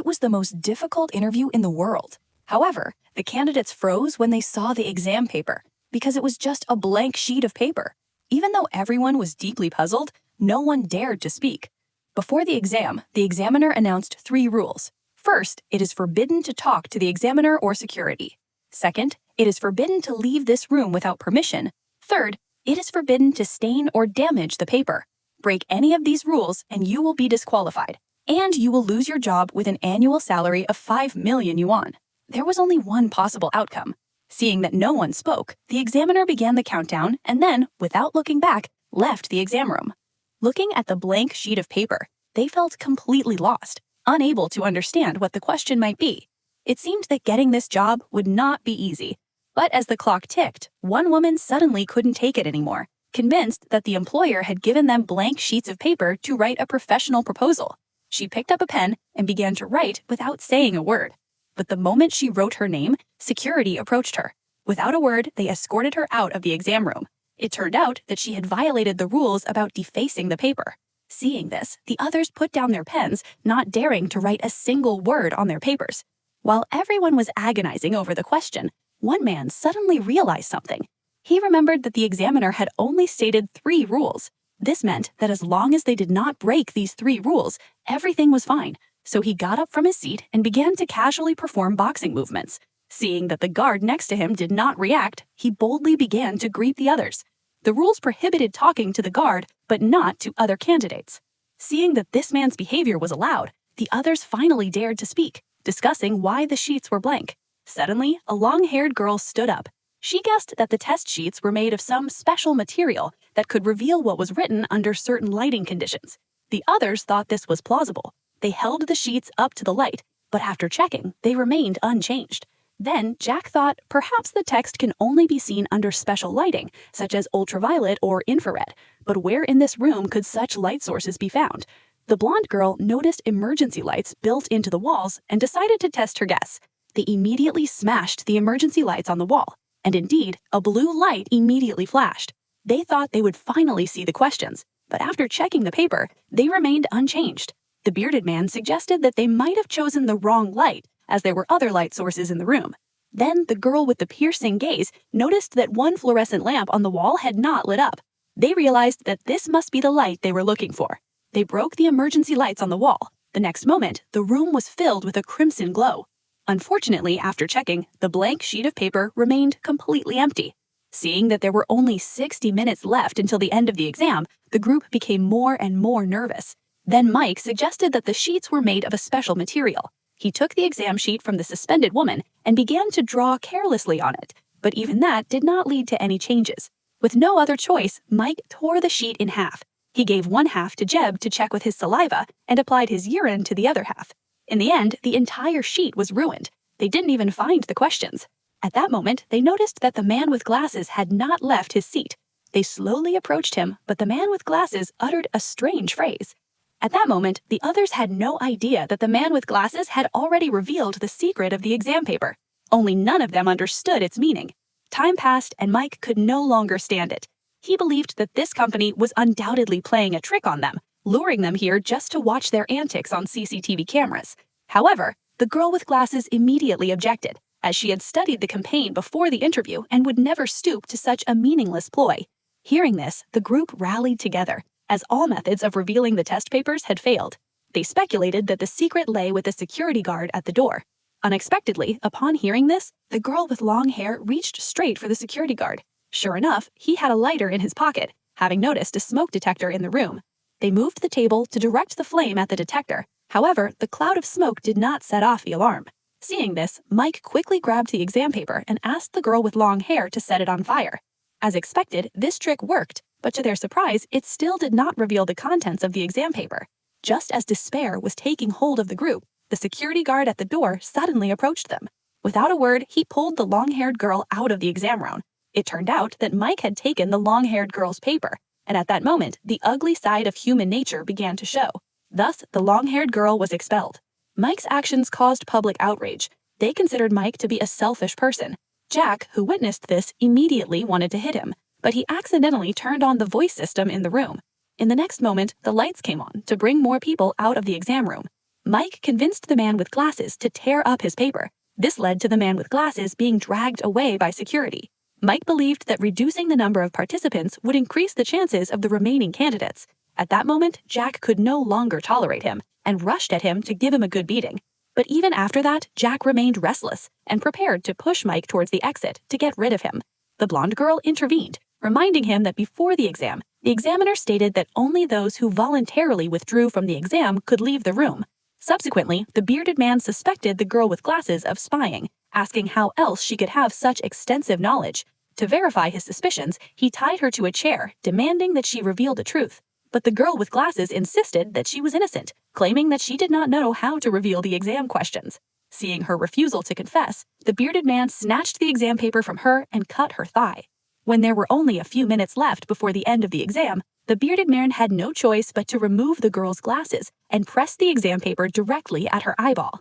It was the most difficult interview in the world. However, the candidates froze when they saw the exam paper because it was just a blank sheet of paper. Even though everyone was deeply puzzled, no one dared to speak. Before the exam, the examiner announced 3 rules. First, it is forbidden to talk to the examiner or security. Second, it is forbidden to leave this room without permission. Third, it is forbidden to stain or damage the paper. Break any of these rules and you will be disqualified. And you will lose your job with an annual salary of 5 million yuan. There was only one possible outcome. Seeing that no one spoke, the examiner began the countdown and then, without looking back, left the exam room. Looking at the blank sheet of paper, they felt completely lost, unable to understand what the question might be. It seemed that getting this job would not be easy. But as the clock ticked, one woman suddenly couldn't take it anymore, convinced that the employer had given them blank sheets of paper to write a professional proposal. She picked up a pen and began to write without saying a word. But the moment she wrote her name, security approached her. Without a word, they escorted her out of the exam room. It turned out that she had violated the rules about defacing the paper. Seeing this, the others put down their pens, not daring to write a single word on their papers. While everyone was agonizing over the question, one man suddenly realized something. He remembered that the examiner had only stated 3 rules. This meant that as long as they did not break these 3 rules, everything was fine. So he got up from his seat and began to casually perform boxing movements. Seeing that the guard next to him did not react, he boldly began to greet the others. The rules prohibited talking to the guard, but not to other candidates. Seeing that this man's behavior was allowed, the others finally dared to speak, discussing why the sheets were blank. Suddenly, a long-haired girl stood up. She guessed that the test sheets were made of some special material that could reveal what was written under certain lighting conditions. The others thought this was plausible. They held the sheets up to the light, but after checking, they remained unchanged. Then Jack thought perhaps the text can only be seen under special lighting, such as ultraviolet or infrared. But where in this room could such light sources be found? The blonde girl noticed emergency lights built into the walls and decided to test her guess. They immediately smashed the emergency lights on the wall. And indeed, a blue light immediately flashed. They thought they would finally see the questions, but after checking the paper, they remained unchanged. The bearded man suggested that they might have chosen the wrong light, as there were other light sources in the room. Then the girl with the piercing gaze noticed that one fluorescent lamp on the wall had not lit up. They realized that this must be the light they were looking for. They broke the emergency lights on the wall. The next moment, the room was filled with a crimson glow. Unfortunately, after checking, the blank sheet of paper remained completely empty. Seeing that there were only 60 minutes left until the end of the exam, the group became more and more nervous. Then Mike suggested that the sheets were made of a special material. He took the exam sheet from the suspended woman and began to draw carelessly on it, but even that did not lead to any changes. With no other choice, Mike tore the sheet in half. He gave one half to Jeb to check with his saliva and applied his urine to the other half. In the end, the entire sheet was ruined. They didn't even find the questions. At that moment, they noticed that the man with glasses had not left his seat. They slowly approached him, but the man with glasses uttered a strange phrase. At that moment, the others had no idea that the man with glasses had already revealed the secret of the exam paper. Only none of them understood its meaning. Time passed and Mike could no longer stand it. He believed that this company was undoubtedly playing a trick on them, luring them here just to watch their antics on CCTV cameras. However, the girl with glasses immediately objected, as she had studied the campaign before the interview and would never stoop to such a meaningless ploy. Hearing this, the group rallied together, as all methods of revealing the test papers had failed. They speculated that the secret lay with the security guard at the door. Unexpectedly, upon hearing this, the girl with long hair reached straight for the security guard. Sure enough, he had a lighter in his pocket, having noticed a smoke detector in the room. They moved the table to direct the flame at the detector. However, the cloud of smoke did not set off the alarm. Seeing this, Mike quickly grabbed the exam paper and asked the girl with long hair to set it on fire. As expected, this trick worked, but to their surprise, it still did not reveal the contents of the exam paper. Just as despair was taking hold of the group, the security guard at the door suddenly approached them. Without a word, he pulled the long-haired girl out of the exam room. It turned out that Mike had taken the long-haired girl's paper, and at that moment, the ugly side of human nature began to show. Thus, the long-haired girl was expelled. Mike's actions caused public outrage. They considered Mike to be a selfish person. Jack, who witnessed this, immediately wanted to hit him, but he accidentally turned on the voice system in the room. In the next moment, the lights came on to bring more people out of the exam room. Mike convinced the man with glasses to tear up his paper. This led to the man with glasses being dragged away by security. Mike believed that reducing the number of participants would increase the chances of the remaining candidates. At that moment, Jack could no longer tolerate him and rushed at him to give him a good beating. But even after that, Jack remained restless and prepared to push Mike towards the exit to get rid of him. The blonde girl intervened, reminding him that before the examiner stated that only those who voluntarily withdrew from the exam could leave the room. Subsequently, the bearded man suspected the girl with glasses of spying, asking how else she could have such extensive knowledge. To verify his suspicions, he tied her to a chair, demanding that she reveal the truth. But the girl with glasses insisted that she was innocent, claiming that she did not know how to reveal the exam questions. Seeing her refusal to confess, the bearded man snatched the exam paper from her and cut her thigh. When there were only a few minutes left before the end of the exam, the bearded man had no choice but to remove the girl's glasses and press the exam paper directly at her eyeball.